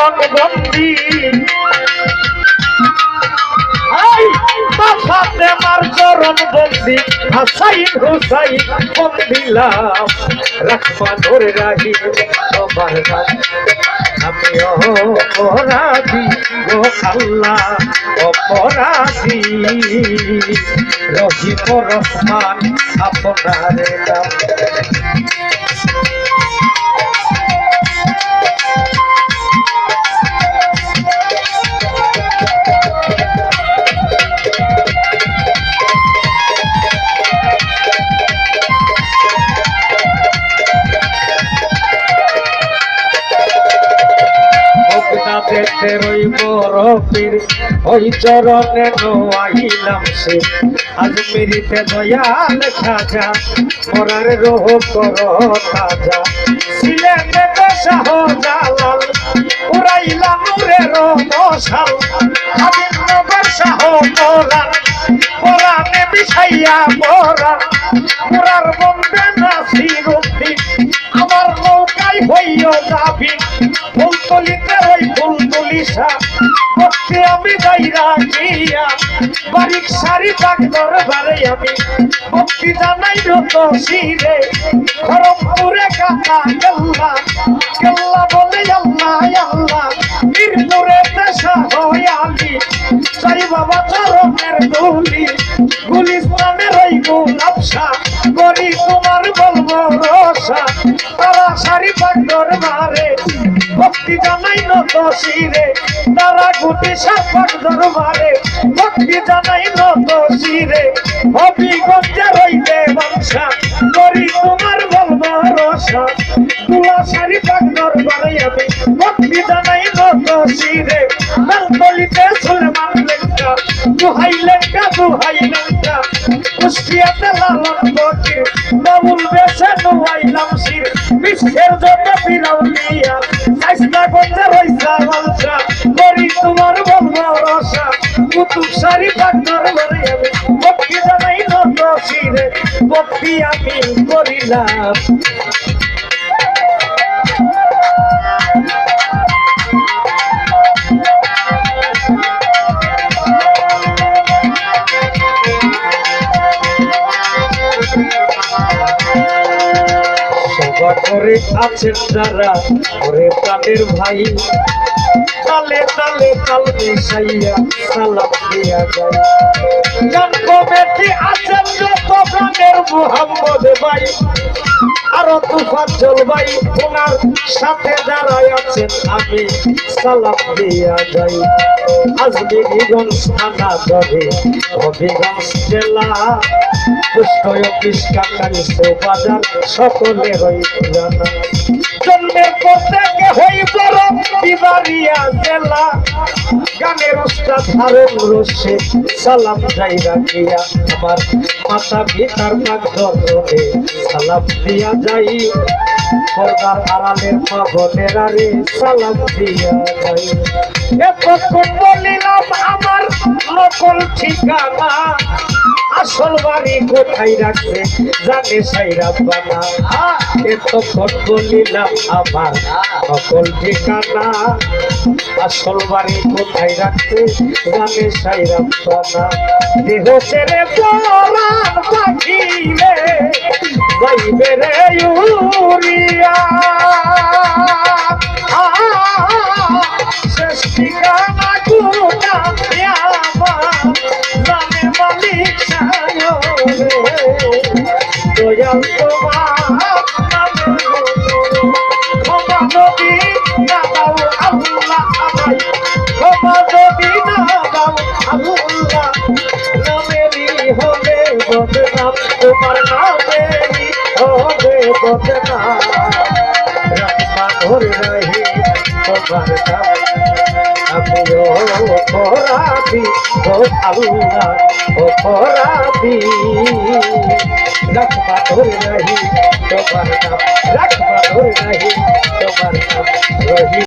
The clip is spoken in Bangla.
চরণ বন্দি বাসাতে মার চরণ বন্দি হাসাইন হুসাইন বন্দিলাম রাখবা ধরে রাখি সবার নাম আমি অপরাধী গো আল্লাহ অপরাধী রহিম রহমান আপনার নাম দেখতে রইব রবির ওই চরণে নোয়াইলাম সে আজমিরিতে দয়াল খাজা মরার রোহ কর তাজা সিলেটে শাহ জালাল উড়াইলাম নূরের মশাল আদিনগর শাহ মোরান কোরআনে বিছাইয়া মোরান মুরার বন্দে নাসিরউদ্দিন আমার নৌকায় হইও যাবি ফুলতলিতে ওই ফুলতলিশা করতে আমি যাইরা গিয়া বারিক সারি ডাক দরবারে আমি ভক্তি জানাই রত শিরে খরমপুরে কাকা কেল্লা কেল্লা বলে আল্লাহ আল্লাহ মিরপুরে দেশা হয় আলী চাই বাবা চরণের গুলি গুলিস্তানের ওই গুলাবশা করি তোমার বলবো রসা তারা সারি ডাক দরবারে ভক্তি জানাই নত শিরে তারা গুটি সাপাক দরবারে ভক্তি জানাই নত শিরে হবিগঞ্জে রইতে বংশা করি তোমার বলবো রসা তুলা সারি পাক দরবারে আমি ভক্তি জানাই নত শিরে বেলতলিতে সুলেমান লেঙ্কা দুহাই লেঙ্কা কুষ্টিয়াতে লালন বকির বাবুল বেশে নুয়াইলাম শির বিশ্বের যত বিরাউলিয়া সাইসনা গঞ্জে রইসা বংশা করি তোমার বলবো রসা কুতুব সারি পাক দরবারে আমি ভক্তি জানাই নত শিরে ভক্তি আমি করিলাম করে আছেন যারা ওরে প্রাণের ভাই তালে তালে তাল মিশাইয়া সালাম দিয়া যায় গান কমিটি আছেন যত প্রাণের মুহাম্মদ ভাই আরো তুফান জলবাই ওনার সাথে যারা আছেন আমি সালাম দিয়া যাই আজমিরিগঞ্জ থানা ধরে হবিগঞ্জ জেলা পুষ্টয়কিস কাকারি বাজার সকলেরই জানা জন্মের পর থেকে হই বড় বিবারিয়া জেলা গানের উস্তাদ হারুন রশিদ সালাম যাই রাখিয়া আমার মাতা পিতার পাক ধরে সালাম দিয়া যাই পর্দার আড়ালের মা বোনেরা রে সালাম দিয়া যাই এতক্ষণ বলিলাম আমার নকল ঠিকানা আসল বাড়ি কোথায় রাখবে জানে সাইরা বানা এতক্ষণ বলিলাম আমার নকল ঠিকানা আসল বাড়ি কোথায় রাখবে জানে সাইরা বানা দেহ ছেড়ে পরাণ পাখিলে যাইবে রে ইউরিয়া শেষ ঠিকানা গুনা জানে মালিক দয়াল তোমার ক্ষমা যদি না দাও আল্লাহ আমায় ক্ষমা যদি না দাও আল্লাহ নামেরই হবে বদনাম তোমার নামেরই হবে বদনাম রাখবা ধরে রাহি তোমার নাম আমি অপরাধী ও আল্লাহ অপরাধী রাখবা ধরে রাহি তোমার নাম রাখবা ধরে রাহি তোমার নাম রহি